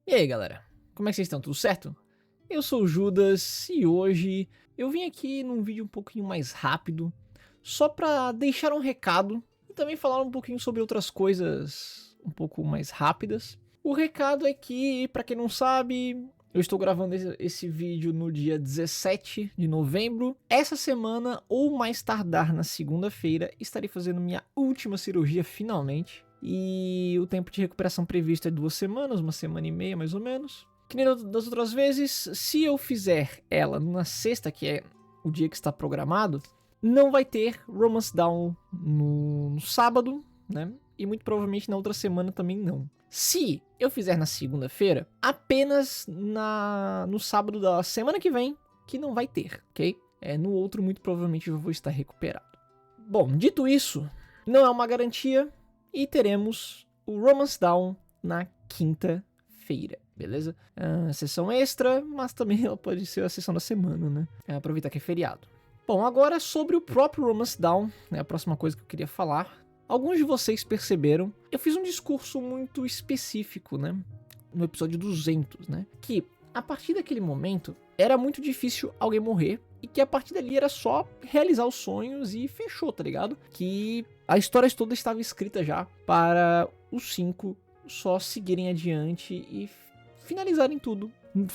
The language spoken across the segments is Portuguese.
E aí, galera? Como é que vocês estão? Tudo certo? Eu sou o Judas e hoje eu vim aqui num vídeo um pouquinho mais rápido, só pra deixar um recado e também falar um pouquinho sobre outras coisas um pouco mais rápidas. O recado é que, pra quem não sabe, eu estou gravando esse vídeo no dia 17 de novembro. Essa semana, ou mais tardar na segunda-feira, estarei fazendo minha última cirurgia finalmente. E o tempo de recuperação previsto é 2 semanas, 1,5 mais ou menos. Que nem das outras vezes, se eu fizer ela na sexta, que é o dia que está programado, não vai ter Romance Down no sábado, né? E muito provavelmente na outra semana também não. Se eu fizer na segunda-feira, apenas no sábado da semana que vem, que não vai ter, ok? No outro, muito provavelmente eu vou estar recuperado. Bom, dito isso, não é uma garantia e teremos o Romance Down na quinta-feira, beleza? Sessão extra, mas também ela pode ser a sessão da semana, né? Aproveitar que é feriado. Bom, agora sobre o próprio Romance Down, né? A próxima coisa que eu queria falar. Alguns de vocês perceberam, eu fiz um discurso muito específico, né? No episódio 200, né? Que a partir daquele momento era muito difícil alguém morrer e que a partir dali era só realizar os sonhos e fechou, tá ligado? Que a história toda estava escrita já para os 5 só seguirem adiante e finalizarem tudo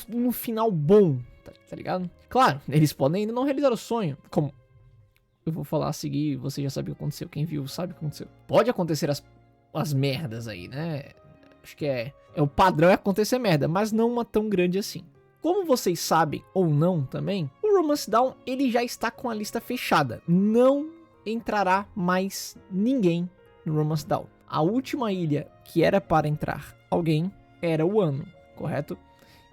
no final bom, tá ligado? Claro, eles podem ainda não realizar o sonho, como eu vou falar a seguir, você já sabe o que aconteceu. Quem viu sabe o que aconteceu. Pode acontecer as merdas aí, né? Acho que o padrão é acontecer merda, mas não uma tão grande assim. Como vocês sabem ou não também, o Romance Down ele já está com a lista fechada. Não entrará mais ninguém no Romance Down. A última ilha que era para entrar alguém era o Ano, correto?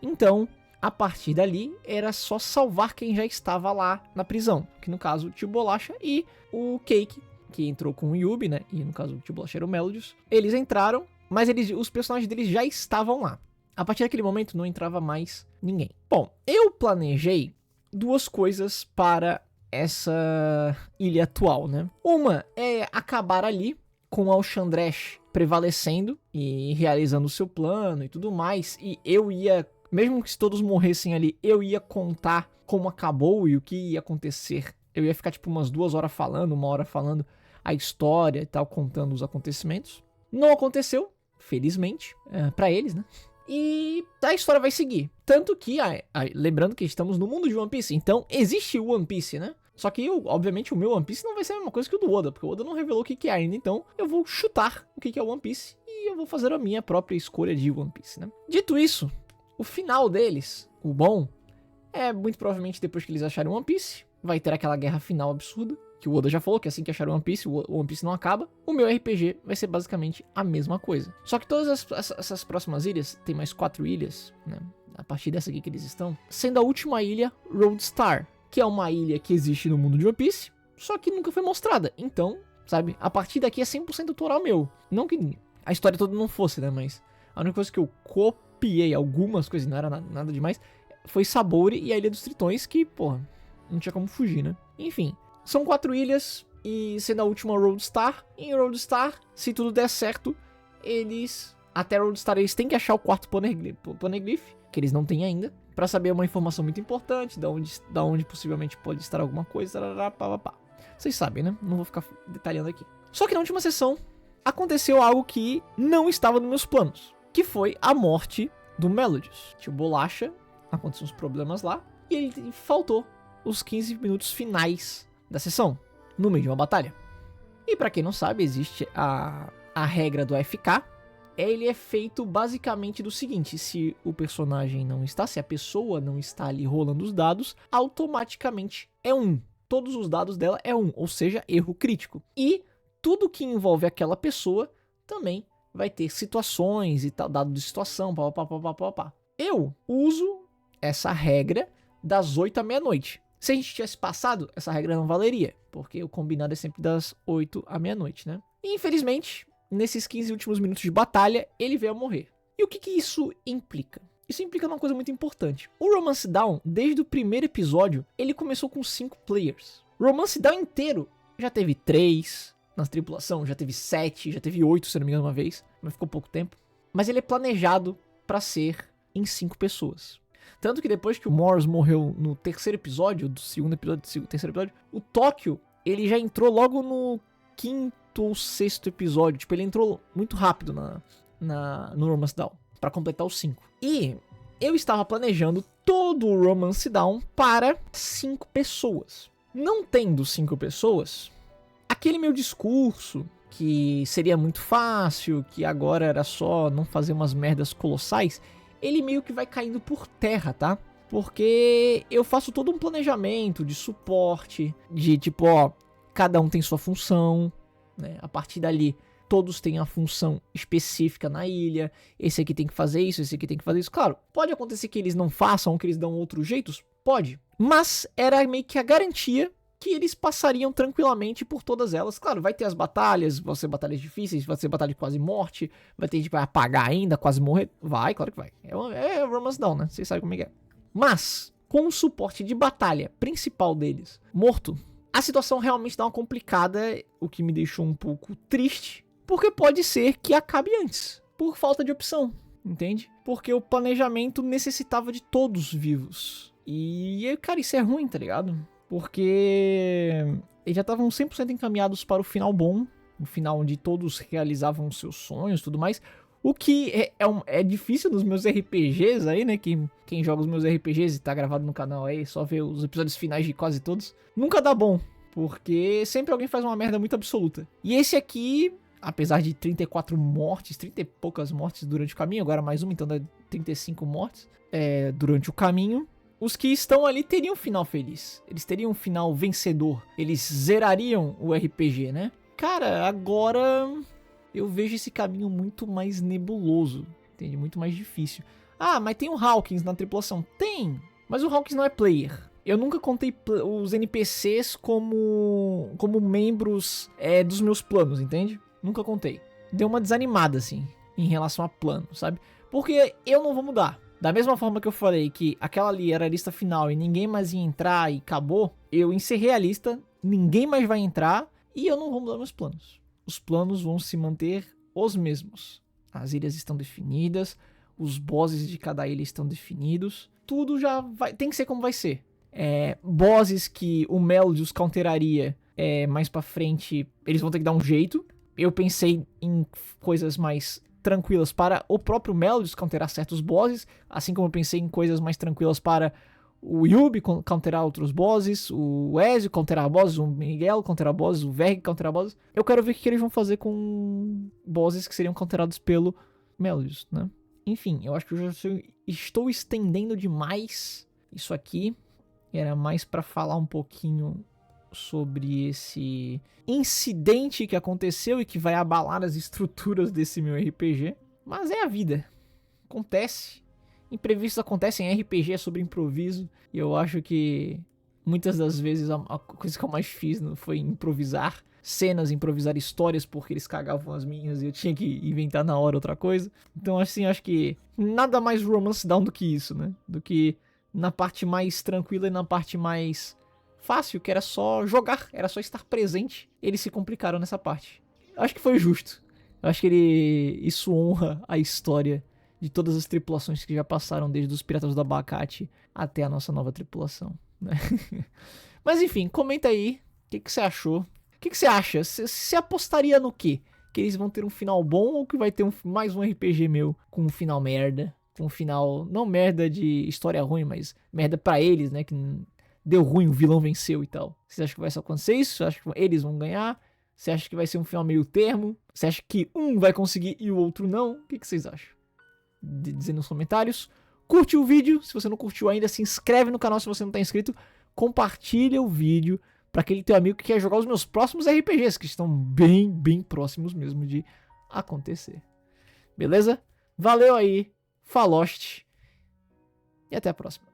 Então, a partir dali, era só salvar quem já estava lá na prisão. Que no caso, o Tio Bolacha e o Cake, que entrou com o Yubi, né? E no caso, o Tio Bolacha era o Melodius. Eles entraram, mas os personagens deles já estavam lá. A partir daquele momento, não entrava mais ninguém. Bom, eu planejei 2 coisas para essa ilha atual, né? Uma é acabar ali com o Alchandresh prevalecendo e realizando o seu plano e tudo mais. E eu ia... Mesmo que se todos morressem ali, eu ia contar como acabou e o que ia acontecer. Eu ia ficar tipo umas 2 horas falando, 1 hora falando a história e tal, contando os acontecimentos. Não aconteceu, felizmente, pra eles, né? E a história vai seguir. Tanto que, lembrando que estamos no mundo de One Piece, então existe o One Piece, né? Só que, obviamente, o meu One Piece não vai ser a mesma coisa que o do Oda, porque o Oda não revelou o que é ainda. Então, eu vou chutar o que é o One Piece e eu vou fazer a minha própria escolha de One Piece, né? Dito isso, o final deles, o bom, é muito provavelmente depois que eles acharem One Piece, vai ter aquela guerra final absurda, que o Oda já falou que assim que acharem One Piece, o One Piece não acaba. O meu RPG vai ser basicamente a mesma coisa. Só que todas essas próximas ilhas, tem mais 4 ilhas, né, a partir dessa aqui que eles estão, sendo a última ilha Roadstar, que é uma ilha que existe no mundo de One Piece, só que nunca foi mostrada. Então, sabe, a partir daqui é 100% autoral meu. Não que a história toda não fosse, né, mas a única coisa que eu copiei algumas coisas, não era nada demais, foi Sabouri e a Ilha dos Tritões, que, porra, não tinha como fugir, né? Enfim, são 4 ilhas, e sendo a última Roadstar, em Roadstar, se tudo der certo, até Roadstar, eles têm que achar o 4º Poneglyph, que eles não têm ainda, pra saber uma informação muito importante, da onde possivelmente pode estar alguma coisa, pá. Vocês sabem, né? Não vou ficar detalhando aqui. Só que na última sessão, aconteceu algo que não estava nos meus planos, que foi a morte do Melodius. Tio Bolacha, aconteceram uns problemas lá, e ele faltou os 15 minutos finais da sessão, no meio de uma batalha. E pra quem não sabe, existe a regra do AFK. Ele é feito basicamente do seguinte: se o personagem não está, se a pessoa não está ali rolando os dados, automaticamente é 1. Todos os dados dela é 1, ou seja, erro crítico. E tudo que envolve aquela pessoa também vai ter situações e tal, dado de situação, pá. Eu uso essa regra das 8 à meia-noite. Se a gente tivesse passado, essa regra não valeria, porque o combinado é sempre das 8 à meia-noite, né? E, infelizmente, nesses 15 últimos minutos de batalha, ele veio a morrer. E o que isso implica? Isso implica numa coisa muito importante. O Romance Down, desde o primeiro episódio, ele começou com 5 players. O Romance Down inteiro já teve 3... na tripulação, já teve 7, já teve 8, se não me engano, uma vez, mas ficou pouco tempo. Mas ele é planejado pra ser em 5 pessoas. Tanto que depois que o Morris morreu no terceiro episódio, terceiro episódio, o Tóquio, ele já entrou logo no quinto ou sexto episódio. Tipo, ele entrou muito rápido no Romance Down, pra completar os 5. E eu estava planejando todo o Romance Down para 5 pessoas. Não tendo 5 pessoas, aquele meu discurso que seria muito fácil, que agora era só não fazer umas merdas colossais, ele meio que vai caindo por terra, tá? Porque eu faço todo um planejamento de suporte, de tipo, ó, cada um tem sua função, né? A partir dali, todos têm a função específica na ilha, esse aqui tem que fazer isso, esse aqui tem que fazer isso. Claro, pode acontecer que eles não façam, que eles dão outros jeitos, pode. Mas era meio que a garantia que eles passariam tranquilamente por todas elas. Claro, vai ter as batalhas, vão ser batalhas difíceis, vai ser batalha de quase morte, vai ter gente que vai apagar ainda, quase morrer. Vai, claro que vai. É Romance Down, né? Vocês sabem como é que é. Mas, com o suporte de batalha principal deles morto, a situação realmente dá uma complicada, o que me deixou um pouco triste, porque pode ser que acabe antes, por falta de opção, entende? Porque o planejamento necessitava de todos vivos. E, cara, isso é ruim, tá ligado? Porque eles já estavam 100% encaminhados para o final bom, o final onde todos realizavam seus sonhos e tudo mais. O que é difícil nos meus RPGs aí, né? Quem joga os meus RPGs e tá gravado no canal aí, só vê os episódios finais de quase todos. Nunca dá bom, porque sempre alguém faz uma merda muito absoluta. E esse aqui, apesar de 34 mortes, 30 e poucas mortes durante o caminho, agora mais uma, então dá 35 mortes durante o caminho. Os que estão ali teriam um final feliz. Eles teriam um final vencedor. Eles zerariam o RPG, né? Cara, agora eu vejo esse caminho muito mais nebuloso. Entende? Muito mais difícil. Ah, mas tem o Hawkins na tripulação. Tem! Mas o Hawkins não é player. Eu nunca contei os NPCs como membros dos meus planos, entende? Nunca contei. Deu uma desanimada, assim, em relação a plano, sabe? Porque eu não vou mudar. Da mesma forma que eu falei que aquela ali era a lista final e ninguém mais ia entrar e acabou, eu encerrei a lista, ninguém mais vai entrar e eu não vou mudar meus planos. Os planos vão se manter os mesmos. As ilhas estão definidas, os bosses de cada ilha estão definidos, tudo já tem que ser como vai ser. Bosses que o Melodius counteraria mais pra frente, eles vão ter que dar um jeito. Eu pensei em coisas mais tranquilas para o próprio Melodius counterar certos bosses, assim como eu pensei em coisas mais tranquilas para o Yubi counterar outros bosses, o Ezio counterar bosses, o Miguel counterar bosses, o Verg counterar bosses. Eu quero ver o que eles vão fazer com bosses que seriam counterados pelo Melodius, né? Enfim, eu acho que eu já estou estendendo demais isso aqui. Era mais para falar um pouquinho sobre esse incidente que aconteceu e que vai abalar as estruturas desse meu RPG. Mas é a vida. Acontece. Imprevistos acontecem, RPG é sobre improviso. E eu acho que muitas das vezes a coisa que eu mais fiz foi improvisar cenas, improvisar histórias, porque eles cagavam as minhas e eu tinha que inventar na hora outra coisa. Então assim, acho que nada mais Romance Down do que isso, né? Do que na parte mais tranquila e na parte mais fácil, que era só jogar, era só estar presente. Eles se complicaram nessa parte. Acho que foi justo. Acho que isso honra a história de todas as tripulações que já passaram, desde os Piratas do Abacate até a nossa nova tripulação, né? Mas enfim, comenta aí o que você achou. O que você acha? Você apostaria no quê? Que eles vão ter um final bom ou que vai ter mais um RPG meu com um final merda? Com um final, não merda de história ruim, mas merda pra eles, né? Que deu ruim, o vilão venceu e tal. Você acha que vai acontecer isso? Você acha que eles vão ganhar? Você acha que vai ser um final meio termo? Você acha que um vai conseguir e o outro não? O que vocês acham? Dizendo nos comentários. Curte o vídeo, se você não curtiu ainda, se inscreve no canal se você não está inscrito. Compartilha o vídeo para aquele teu amigo que quer jogar os meus próximos RPGs, que estão bem, bem próximos mesmo de acontecer. Beleza? Valeu aí, faloste e até a próxima.